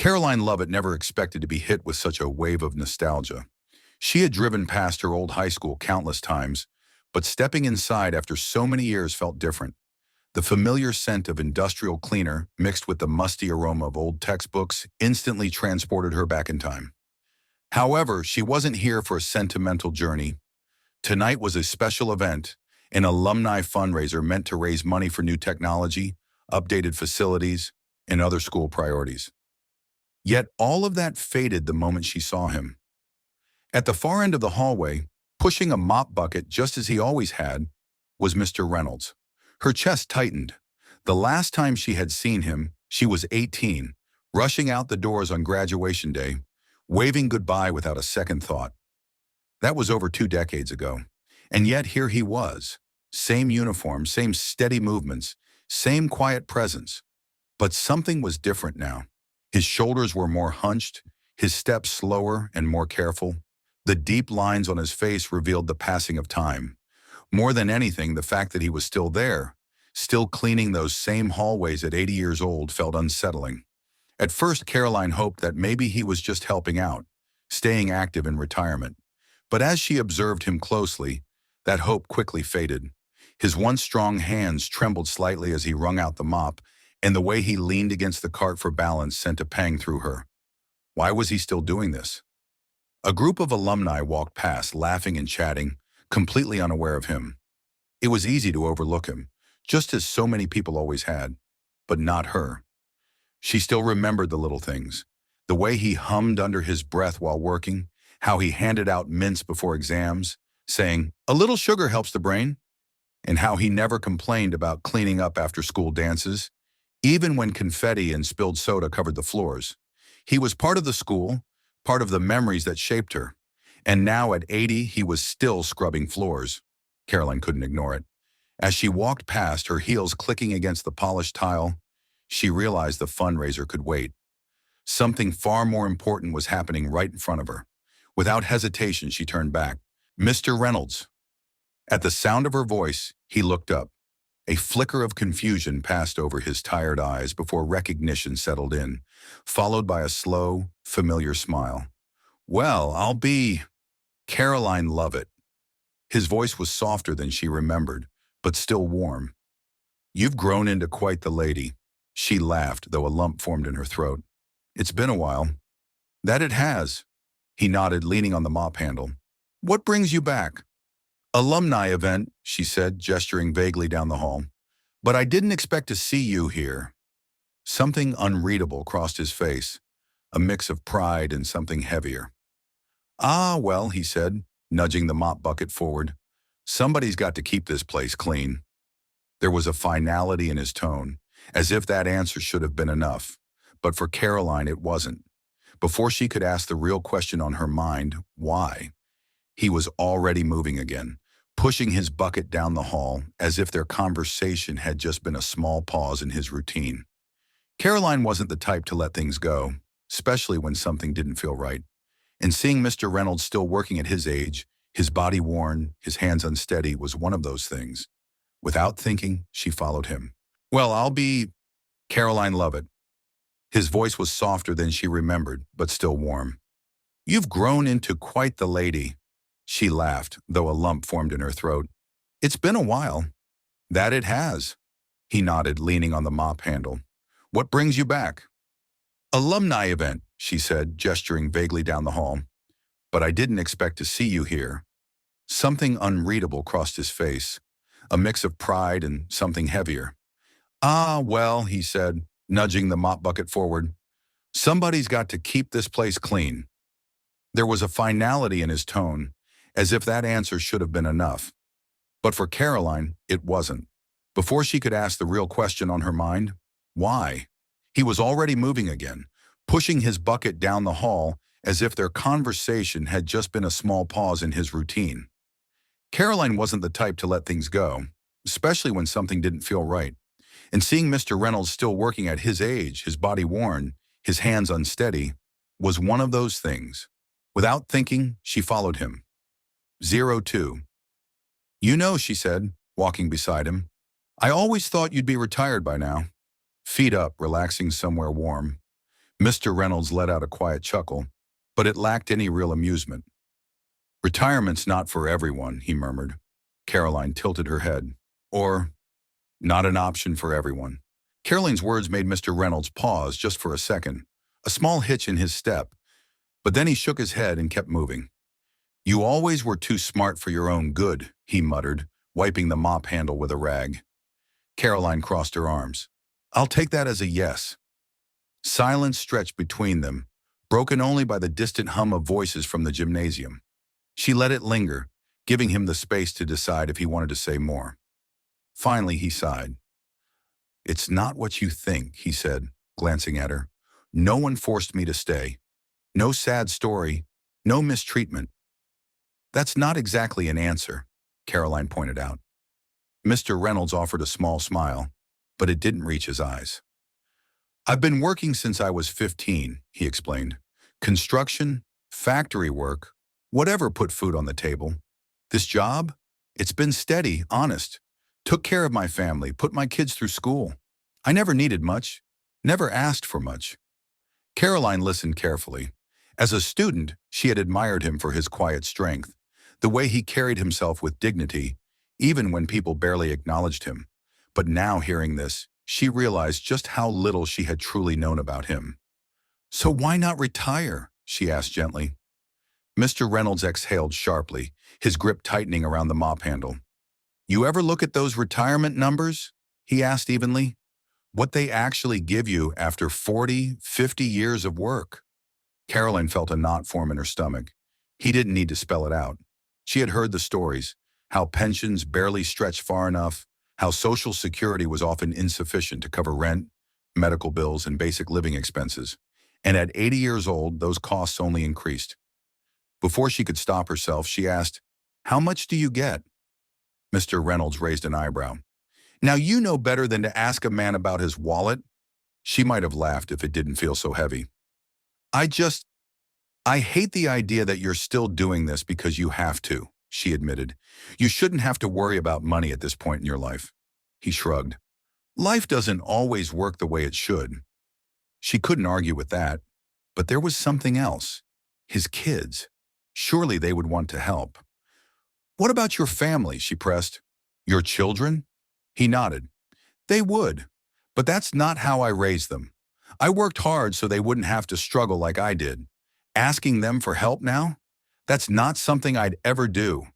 Karoline Leavitt never expected to be hit with such a wave of nostalgia. She had driven past her old high school countless times, but stepping inside after so many years felt different. The familiar scent of industrial cleaner mixed with the musty aroma of old textbooks instantly transported her back in time. However, she wasn't here for a sentimental journey. Tonight was a special event, an alumni fundraiser meant to raise money for new technology, updated facilities, and other school priorities. Yet all of that faded the moment she saw him. At the far end of the hallway, pushing a mop bucket just as he always had, was Mr. Reynolds. Her chest tightened. The last time she had seen him, she was 18, rushing out the doors on graduation day, waving goodbye without a second thought. That was over 2 decades ago. And yet here he was. Same uniform, same steady movements, same quiet presence. But something was different now. His shoulders were more hunched, his steps slower and more careful. The deep lines on his face revealed the passing of time. More than anything, the fact that he was still there, still cleaning those same hallways at 80 years old, felt unsettling. At first, Karoline hoped that maybe he was just helping out, staying active in retirement. But as she observed him closely, that hope quickly faded. His once strong hands trembled slightly as he wrung out the mop, and the way he leaned against the cart for balance sent a pang through her. Why was he still doing this? A group of alumni walked past, laughing and chatting, completely unaware of him. It was easy to overlook him, just as so many people always had, but not her. She still remembered the little things, the way he hummed under his breath while working, how he handed out mints before exams, saying, "A little sugar helps the brain," and how he never complained about cleaning up after school dances, even when confetti and spilled soda covered the floors. He was part of the school, part of the memories that shaped her. And now at 80, he was still scrubbing floors. Karoline couldn't ignore it. As she walked past, her heels clicking against the polished tile, she realized the fundraiser could wait. Something far more important was happening right in front of her. Without hesitation, she turned back. "Mr. Reynolds." At the sound of her voice, he looked up. A flicker of confusion passed over his tired eyes before recognition settled in, followed by a slow, familiar smile. "Well, I'll be Karoline Leavitt." His voice was softer than she remembered, but still warm. "You've grown into quite the lady." She laughed, though a lump formed in her throat. "It's been a while." "That it has." He nodded, leaning on the mop handle. "What brings you back?" "Alumni event," she said, gesturing vaguely down the hall. "But I didn't expect to see you here." Something unreadable crossed his face, a mix of pride and something heavier. "Ah, well," he said, nudging the mop bucket forward. "Somebody's got to keep this place clean." There was a finality in his tone, as if that answer should have been enough. But for Karoline, it wasn't. Before she could ask the real question on her mind, why, he was already moving again, pushing his bucket down the hall as if their conversation had just been a small pause in his routine. Karoline wasn't the type to let things go, especially when something didn't feel right. And seeing Mr. Reynolds still working at his age, his body worn, his hands unsteady, was one of those things. Without thinking, she followed him. "Well, I'll be Karoline Leavitt." His voice was softer than she remembered, but still warm. "You've grown into quite the lady." She laughed, though a lump formed in her throat. "It's been a while." "That it has." He nodded, leaning on the mop handle. "What brings you back?" "Alumni event," she said, gesturing vaguely down the hall. "But I didn't expect to see you here." Something unreadable crossed his face, a mix of pride and something heavier. "Ah, well," he said, nudging the mop bucket forward. "Somebody's got to keep this place clean." There was a finality in his tone, as if that answer should have been enough. But for Karoline, it wasn't. Before she could ask the real question on her mind, why, he was already moving again, pushing his bucket down the hall as if their conversation had just been a small pause in his routine. Karoline wasn't the type to let things go, especially when something didn't feel right. And seeing Mr. Reynolds still working at his age, his body worn, his hands unsteady, was one of those things. Without thinking, she followed him. 02. "You know," she said, walking beside him, "I always thought you'd be retired by now." Feet up, relaxing somewhere warm. Mr. Reynolds let out a quiet chuckle, but it lacked any real amusement. Retirement's not for everyone, he murmured. Karoline tilted her head. Or, not an option for everyone. Caroline's words made Mr. Reynolds pause just for a second, a small hitch in his step, but then he shook his head and kept moving. You always were too smart for your own good, he muttered, wiping the mop handle with a rag. Karoline crossed her arms. I'll take that as a yes. Silence stretched between them, broken only by the distant hum of voices from the gymnasium. She let it linger, giving him the space to decide if he wanted to say more. Finally, he sighed. It's not what you think, he said, glancing at her. No one forced me to stay. No sad story, no mistreatment. That's not exactly an answer, Karoline pointed out. Mr. Reynolds offered a small smile, but it didn't reach his eyes. I've been working since I was 15, he explained. Construction, factory work, whatever put food on the table. This job? It's been steady, honest. Took care of my family, put my kids through school. I never needed much, never asked for much. Karoline listened carefully. As a student, she had admired him for his quiet strength, the way he carried himself with dignity, even when people barely acknowledged him. But now hearing this, she realized just how little she had truly known about him. So why not retire? She asked gently. Mr. Reynolds exhaled sharply, his grip tightening around the mop handle. You ever look at those retirement numbers? He asked evenly. What they actually give you after 40, 50 years of work. Karoline felt a knot form in her stomach. He didn't need to spell it out. She had heard the stories, how pensions barely stretched far enough, how Social Security was often insufficient to cover rent, medical bills, and basic living expenses. And at 80 years old, those costs only increased. Before she could stop herself, she asked, How much do you get? Mr. Reynolds raised an eyebrow. Now you know better than to ask a man about his wallet. She might have laughed if it didn't feel so heavy. I hate the idea that you're still doing this because you have to, she admitted. You shouldn't have to worry about money at this point in your life. He shrugged. Life doesn't always work the way it should. She couldn't argue with that, but there was something else. His kids. Surely they would want to help. What about your family? She pressed. Your children? He nodded. They would, but that's not how I raised them. I worked hard so they wouldn't have to struggle like I did. Asking them for help now? That's not something I'd ever do.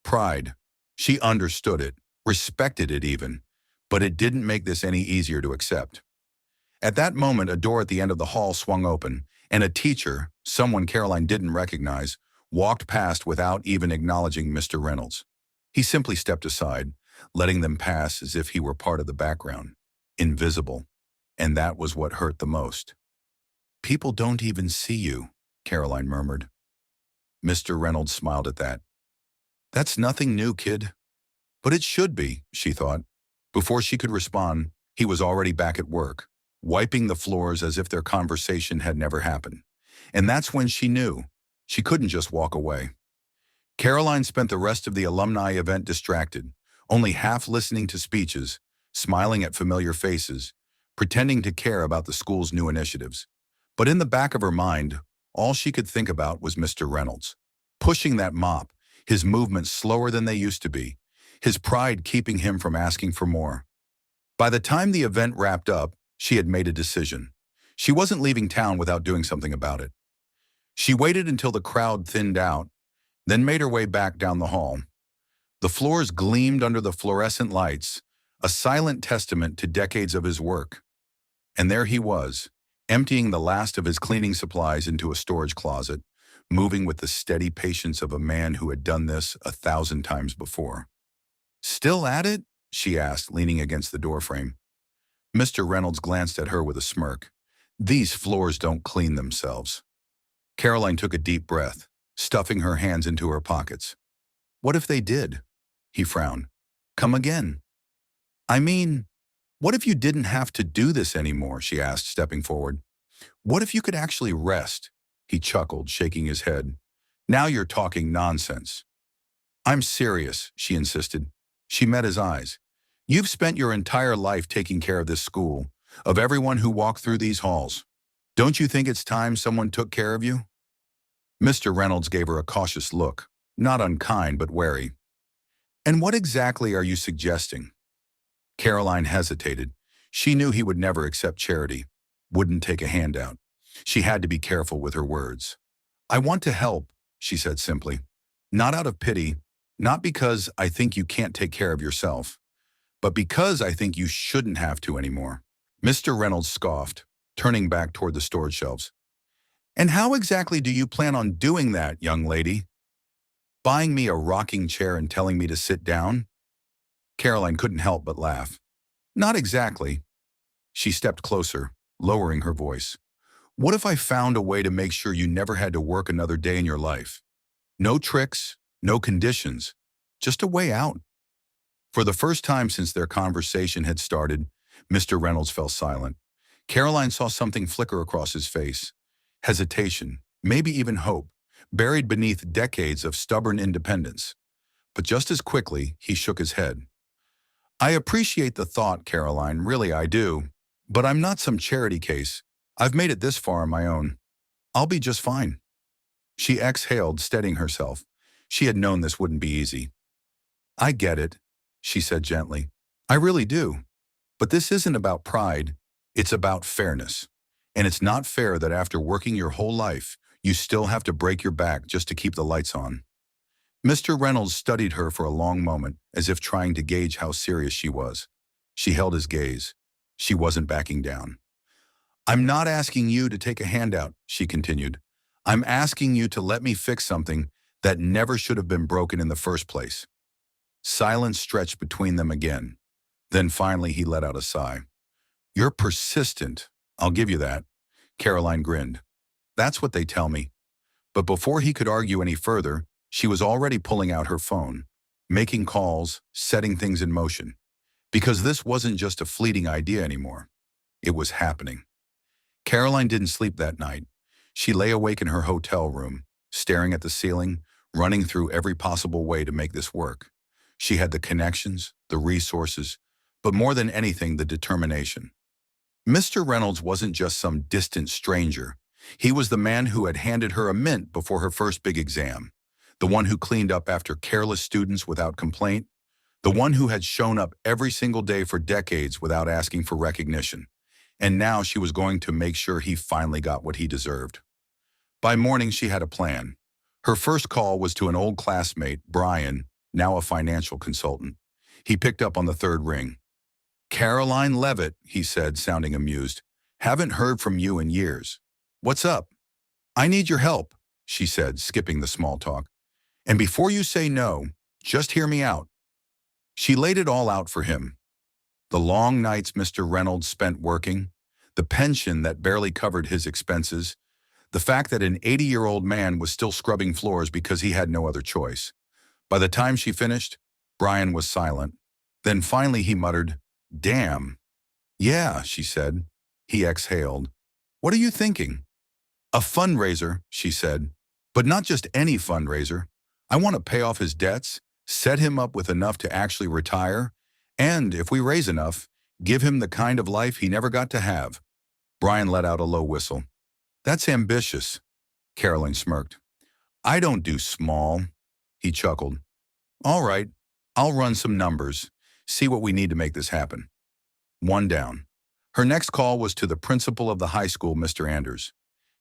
Pride. She understood it, respected it even, but it didn't make this any easier to accept. At that moment, a door at the end of the hall swung open, and a teacher, someone Karoline didn't recognize, walked past without even acknowledging Mr. Reynolds. He simply stepped aside, letting them pass as if he were part of the background, invisible, and that was what hurt the most. People don't even see you, Karoline murmured. Mr. Reynolds smiled at that. That's nothing new, kid. But it should be, she thought. Before she could respond, he was already back at work, wiping the floors as if their conversation had never happened. And that's when she knew she couldn't just walk away. Karoline spent the rest of the alumni event distracted, only half listening to speeches, smiling at familiar faces, pretending to care about the school's new initiatives. But in the back of her mind, all she could think about was Mr. Reynolds, pushing that mop, his movements slower than they used to be, his pride keeping him from asking for more. By the time the event wrapped up, she had made a decision. She wasn't leaving town without doing something about it. She waited until the crowd thinned out, then made her way back down the hall. The floors gleamed under the fluorescent lights, a silent testament to decades of his work. And there he was, emptying the last of his cleaning supplies into a storage closet, moving with the steady patience of a man who had done this 1,000 times before. Still at it? She asked, leaning against the doorframe. Mr. Reynolds glanced at her with a smirk. These floors don't clean themselves. Karoline took a deep breath, stuffing her hands into her pockets. What if they did? He frowned. Come again. I mean, what if you didn't have to do this anymore? She asked, stepping forward. What if you could actually rest? He chuckled, shaking his head. Now you're talking nonsense. I'm serious, she insisted. She met his eyes. You've spent your entire life taking care of this school, of everyone who walked through these halls. Don't you think it's time someone took care of you? Mr. Reynolds gave her a cautious look, not unkind but wary. And what exactly are you suggesting? Caroline hesitated. She knew he would never accept charity, wouldn't take a handout. She had to be careful with her words. I want to help, she said simply. Not out of pity, not because I think you can't take care of yourself, but because I think you shouldn't have to anymore. Mr. Reynolds scoffed, turning back toward the storage shelves. And how exactly do you plan on doing that, young lady? Buying me a rocking chair and telling me to sit down? Caroline couldn't help but laugh. Not exactly. She stepped closer, lowering her voice. What if I found a way to make sure you never had to work another day in your life? No tricks, no conditions, just a way out. For the first time since their conversation had started, Mr. Reynolds fell silent. Caroline saw something flicker across his face. Hesitation, maybe even hope, buried beneath decades of stubborn independence. But just as quickly, he shook his head. I appreciate the thought, Caroline, really I do. But I'm not some charity case. I've made it this far on my own. I'll be just fine. She exhaled, steadying herself. She had known this wouldn't be easy. I get it, she said gently. I really do. But this isn't about pride. It's about fairness. And it's not fair that after working your whole life, you still have to break your back just to keep the lights on. Mr. Reynolds studied her for a long moment, as if trying to gauge how serious she was. She held his gaze. She wasn't backing down. I'm not asking you to take a handout, she continued. I'm asking you to let me fix something that never should have been broken in the first place. Silence stretched between them again. Then finally he let out a sigh. You're persistent, I'll give you that. Caroline grinned. That's what they tell me. But before he could argue any further, she was already pulling out her phone, making calls, setting things in motion. Because this wasn't just a fleeting idea anymore. It was happening. Caroline didn't sleep that night. She lay awake in her hotel room, staring at the ceiling, running through every possible way to make this work. She had the connections, the resources, but more than anything, the determination. Mr. Reynolds wasn't just some distant stranger. He was the man who had handed her a mint before her first big exam, the one who cleaned up after careless students without complaint, the one who had shown up every single day for decades without asking for recognition. And now she was going to make sure he finally got what he deserved. By morning, she had a plan. Her first call was to an old classmate, Brian, now a financial consultant. He picked up on the third ring. Karoline Leavitt, he said, sounding amused. Haven't heard from you in years. What's up? I need your help, she said, skipping the small talk. And before you say no, just hear me out. She laid it all out for him. The long nights Mr. Reynolds spent working, the pension that barely covered his expenses, the fact that an 80-year-old man was still scrubbing floors because he had no other choice. By the time she finished, Brian was silent. Then finally he muttered, Damn. Yeah, she said. He exhaled. What are you thinking? A fundraiser, she said. But not just any fundraiser. I want to pay off his debts, set him up with enough to actually retire, and, if we raise enough, give him the kind of life he never got to have. Brian let out a low whistle. That's ambitious, Caroline smirked. I don't do small, he chuckled. All right, I'll run some numbers, see what we need to make this happen. One down. Her next call was to the principal of the high school, Mr. Anders.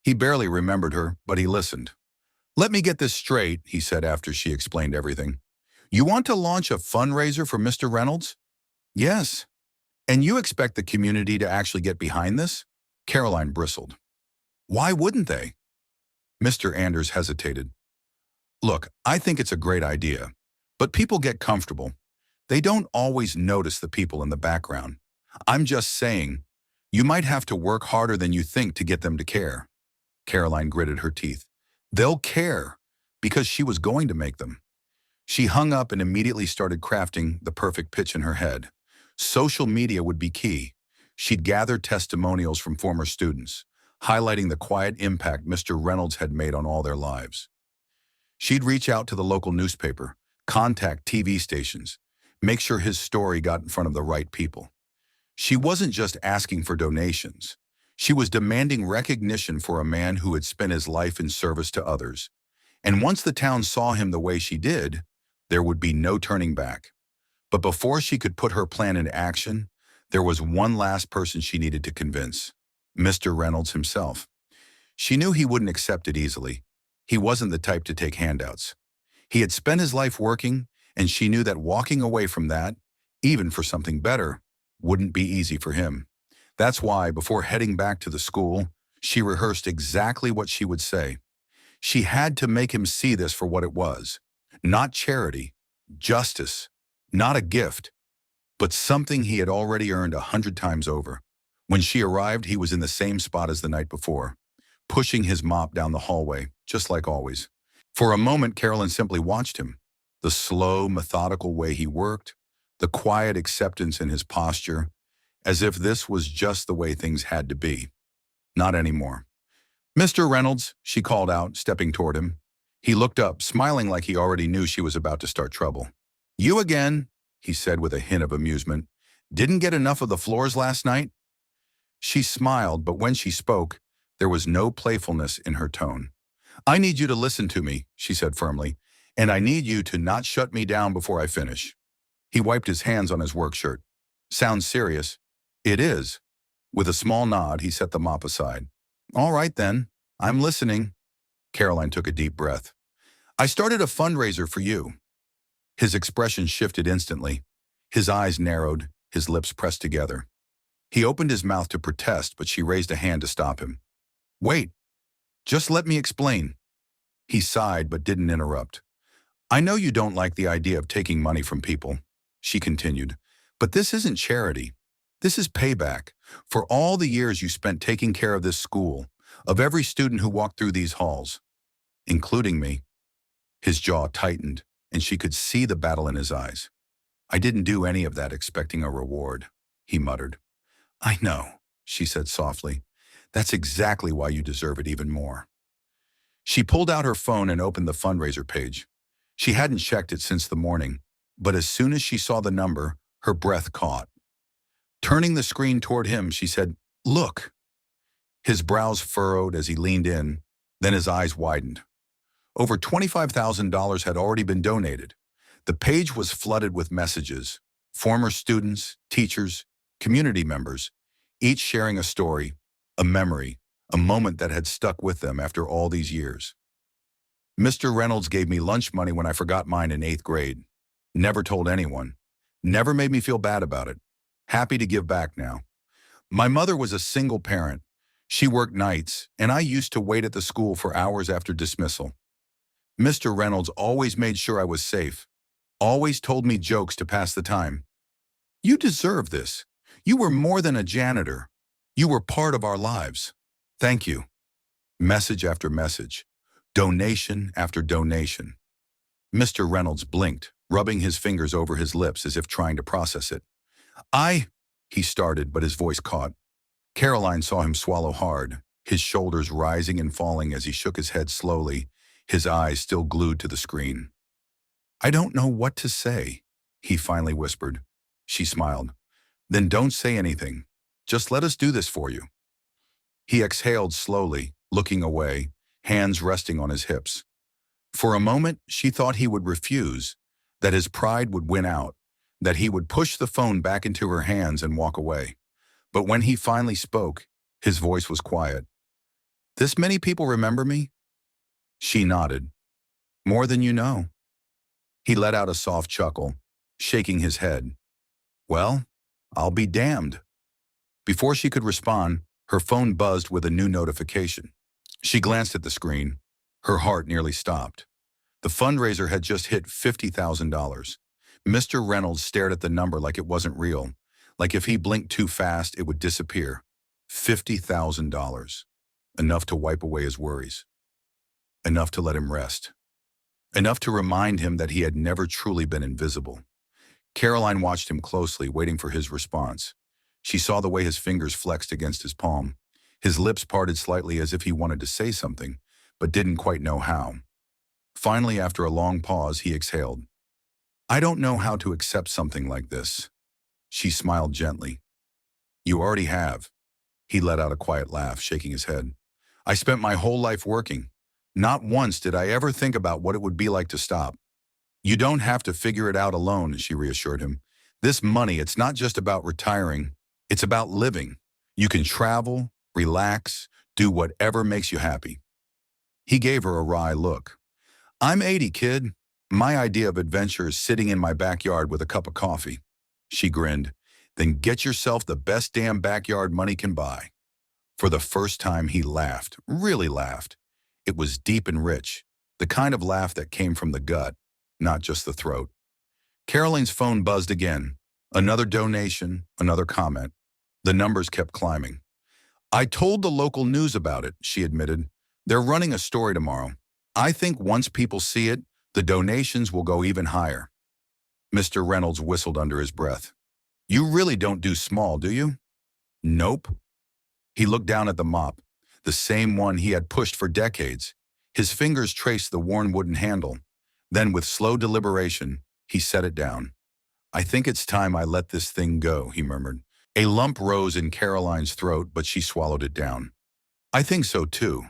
He barely remembered her, but he listened. Let me get this straight, he said after she explained everything. You want to launch a fundraiser for Mr. Reynolds? Yes. And you expect the community to actually get behind this? Caroline bristled. Why wouldn't they? Mr. Anders hesitated. Look, I think it's a great idea, but people get comfortable. They don't always notice the people in the background. I'm just saying, you might have to work harder than you think to get them to care. Caroline gritted her teeth. They'll care, because she was going to make them. She hung up and immediately started crafting the perfect pitch in her head. Social media would be key. She'd gather testimonials from former students, highlighting the quiet impact Mr. Reynolds had made on all their lives. She'd reach out to the local newspaper, contact TV stations, make sure his story got in front of the right people. She wasn't just asking for donations. She was demanding recognition for a man who had spent his life in service to others. And once the town saw him the way she did, there would be no turning back. But before she could put her plan into action, there was one last person she needed to convince: Mr. Reynolds himself. She knew he wouldn't accept it easily. He wasn't the type to take handouts. He had spent his life working, and she knew that walking away from that, even for something better, wouldn't be easy for him. That's why, before heading back to the school, she rehearsed exactly what she would say. She had to make him see this for what it was. Not charity, justice, not a gift, but something he had already earned 100 times over. When she arrived, he was in the same spot as the night before, pushing his mop down the hallway, just like always. For a moment, Karoline simply watched him. The slow, methodical way he worked, the quiet acceptance in his posture, as if this was just the way things had to be. Not anymore. "Mr. Reynolds," she called out, stepping toward him. He looked up, smiling like he already knew she was about to start trouble. "You again," he said with a hint of amusement. "Didn't get enough of the floors last night?" She smiled, but when she spoke, there was no playfulness in her tone. "I need you to listen to me," she said firmly, "and I need you to not shut me down before I finish." He wiped his hands on his work shirt. "Sounds serious." "It is." With a small nod, he set the mop aside. "All right then, I'm listening." Karoline took a deep breath. "I started a fundraiser for you." His expression shifted instantly. His eyes narrowed, his lips pressed together. He opened his mouth to protest, but she raised a hand to stop him. "Wait, just let me explain." He sighed but didn't interrupt. "I know you don't like the idea of taking money from people," she continued, "but this isn't charity. This is payback for all the years you spent taking care of this school, of every student who walked through these halls, including me." His jaw tightened, and she could see the battle in his eyes. "I didn't do any of that expecting a reward," he muttered. "I know," she said softly. "That's exactly why you deserve it even more." She pulled out her phone and opened the fundraiser page. She hadn't checked it since the morning, but as soon as she saw the number, her breath caught. Turning the screen toward him, she said, "Look." His brows furrowed as he leaned in, then his eyes widened. Over $25,000 had already been donated. The page was flooded with messages: former students, teachers, community members, each sharing a story, a memory, a moment that had stuck with them after all these years. "Mr. Reynolds gave me lunch money when I forgot mine in 8th grade. Never told anyone. Never made me feel bad about it. Happy to give back now. My mother was a single parent. She worked nights, and I used to wait at the school for hours after dismissal. Mr. Reynolds always made sure I was safe, always told me jokes to pass the time. You deserve this. You were more than a janitor. You were part of our lives. Thank you." Message after message, donation after donation. Mr. Reynolds blinked, rubbing his fingers over his lips as if trying to process it. He started, but his voice caught. Karoline saw him swallow hard, his shoulders rising and falling as he shook his head slowly, his eyes still glued to the screen. "I don't know what to say," he finally whispered. She smiled. "Then don't say anything. Just let us do this for you." He exhaled slowly, looking away, hands resting on his hips. For a moment, she thought he would refuse, that his pride would win out, that he would push the phone back into her hands and walk away. But when he finally spoke, his voice was quiet. "This many people remember me?" She nodded. "More than you know." He let out a soft chuckle, shaking his head. "Well, I'll be damned." Before she could respond, her phone buzzed with a new notification. She glanced at the screen. Her heart nearly stopped. The fundraiser had just hit $50,000. Mr. Reynolds stared at the number like it wasn't real, like if he blinked too fast, it would disappear. $50,000. Enough to wipe away his worries. Enough to let him rest. Enough to remind him that he had never truly been invisible. Karoline watched him closely, waiting for his response. She saw the way his fingers flexed against his palm. His lips parted slightly as if he wanted to say something, but didn't quite know how. Finally, after a long pause, he exhaled. "I don't know how to accept something like this." She smiled gently. "You already have. He let out a quiet laugh, shaking his head. I spent my whole life working. Not once did I ever think about what it would be like to stop. You don't have to figure it out alone, she reassured him. This money, it's not just about retiring. It's about living. You can travel, relax, do whatever makes you happy. He gave her a wry look. I'm 80, kid. My idea of adventure is sitting in my backyard with a cup of coffee. She grinned. Then get yourself the best damn backyard money can buy. For the first time, he laughed, really laughed. It was deep and rich, the kind of laugh that came from the gut, not just the throat. Karoline's phone buzzed again. Another donation, another comment. The numbers kept climbing. I told the local news about it, she admitted. They're running a story tomorrow. I think once people see it, the donations will go even higher. Mr. Reynolds whistled under his breath. You really don't do small, do you? Nope. He looked down at the mop, the same one he had pushed for decades. His fingers traced the worn wooden handle. Then, with slow deliberation, he set it down. I think it's time I let this thing go, he murmured. A lump rose in Karoline's throat, but she swallowed it down. I think so, too.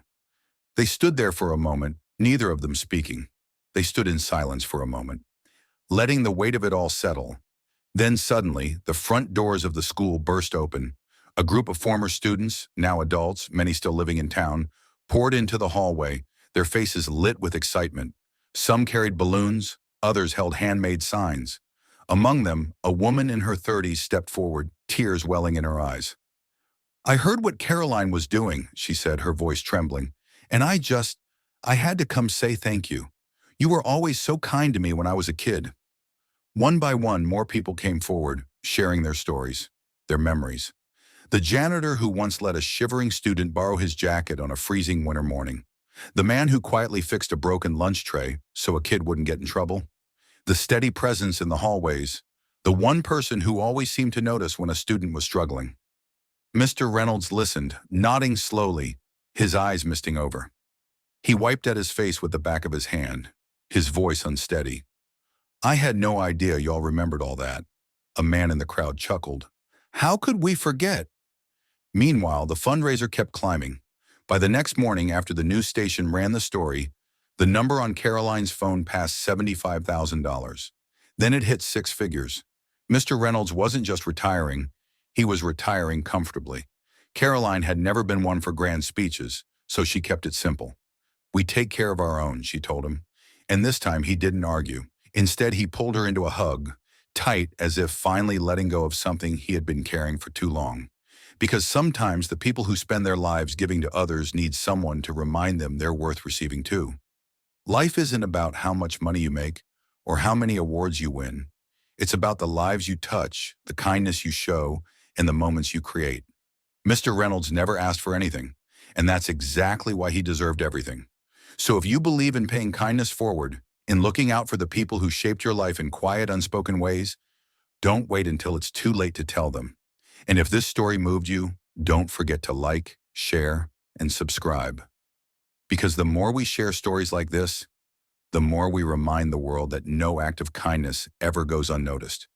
They stood there for a moment, neither of them speaking. They stood in silence for a moment, letting the weight of it all settle. Then suddenly, the front doors of the school burst open. A group of former students, now adults, many still living in town, poured into the hallway, their faces lit with excitement. Some carried balloons, others held handmade signs. Among them, a woman in her 30s stepped forward, tears welling in her eyes. I heard what Karoline was doing, she said, her voice trembling, and I had to come say thank you. You were always so kind to me when I was a kid. One by one, more people came forward, sharing their stories, their memories. The janitor who once let a shivering student borrow his jacket on a freezing winter morning. The man who quietly fixed a broken lunch tray so a kid wouldn't get in trouble. The steady presence in the hallways. The one person who always seemed to notice when a student was struggling. Mr. Reynolds listened, nodding slowly, his eyes misting over. He wiped at his face with the back of his hand, his voice unsteady. I had no idea y'all remembered all that. A man in the crowd chuckled. How could we forget? Meanwhile, the fundraiser kept climbing. By the next morning, after the news station ran the story, the number on Karoline's phone passed $75,000. Then it hit six figures. Mr. Reynolds wasn't just retiring, he was retiring comfortably. Karoline had never been one for grand speeches, so she kept it simple. We take care of our own, she told him. And this time he didn't argue. Instead, he pulled her into a hug, tight as if finally letting go of something he had been carrying for too long. Because sometimes the people who spend their lives giving to others need someone to remind them they're worth receiving too. Life isn't about how much money you make or how many awards you win. It's about the lives you touch, the kindness you show, and the moments you create. Mr. Reynolds never asked for anything, and that's exactly why he deserved everything. So if you believe in paying kindness forward, in looking out for the people who shaped your life in quiet, unspoken ways, don't wait until it's too late to tell them. And if this story moved you, don't forget to like, share, and subscribe. Because the more we share stories like this, the more we remind the world that no act of kindness ever goes unnoticed.